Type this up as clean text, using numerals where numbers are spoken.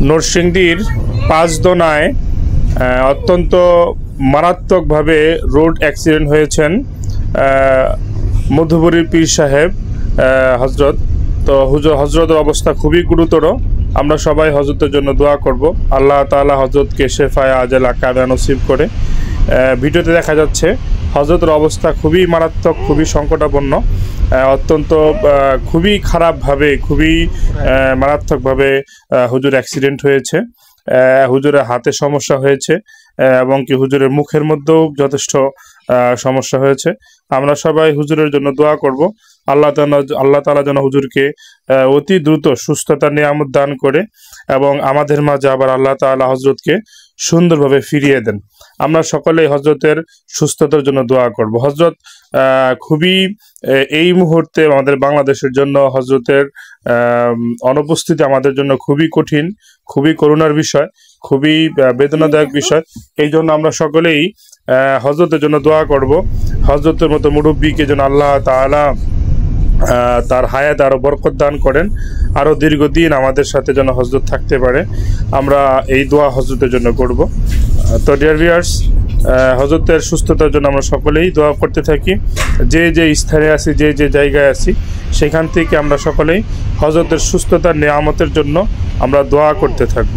নরসিংদীর পাঁচদোনায় অত্যন্ত মারাত্মকভাবে রোড অ্যাক্সিডেন্ট হয়েছেন মধুপুরীর পীর সাহেব হজরত। তো হজরতের অবস্থা খুবই গুরুতর। আমরা সবাই হজরতের জন্য দোয়া করব, আল্লাহ তাআলা হজরতকে শেফায়ে আজেলা কামিলা নসিব করে। ভিডিওতে দেখা যাচ্ছে হজরতের অবস্থা খুবই মারাত্মক, খুবই সংকটাপন্ন, অত্যন্ত খুবই খারাপভাবে, খুবই মারাত্মকভাবে হুজুর অ্যাক্সিডেন্ট হয়েছে। হুজুরের হাতে সমস্যা হয়েছে এবং কি হুজুরের মুখের মধ্যেও যথেষ্ট সমস্যা হয়েছে। আমরা সবাই হুজুরের জন্য দোয়া করব, আল্লাহ তাআলা যেন হুজুরকে অতি দ্রুত সুস্থতা নিয়ামত দান করে এবং আমাদের মাঝে আবার আল্লাহ তাআলা হজরতকে সুন্দরভাবে ফিরিয়ে দেন। আমরা সকলেই হজরতের সুস্থতার জন্য দোয়া করব। হজরত খুবই এই মুহূর্তে আমাদের বাংলাদেশের জন্য হজরতের অনুপস্থিতি আমাদের জন্য খুবই কঠিন, খুবই করুণার বিষয়, খুবই বেদনাদায়ক বিষয়। এই জন্য আমরা সকলেই হজরতের জন্য দোয়া করব। হজরতের মতো মুরব্বীকে যেন আল্লাহ তাআলা তার হায়াত আরও বরকত দান করেন, আরও দীর্ঘদিন আমাদের সাথে যেন হজরত থাকতে পারে। আমরা এই দোয়া হজরতের জন্য করব। তো ডিয়ার ভিউয়ার্স, হজরতের সুস্থতার জন্য আমরা সকলেই দোয়া করতে থাকি। যে যে স্থানে আছি, যে যে জায়গায় আছি, সেখান থেকে আমরা সকলেই হজরতের সুস্থতার নিয়ামতের জন্য আমরা দোয়া করতে থাকব।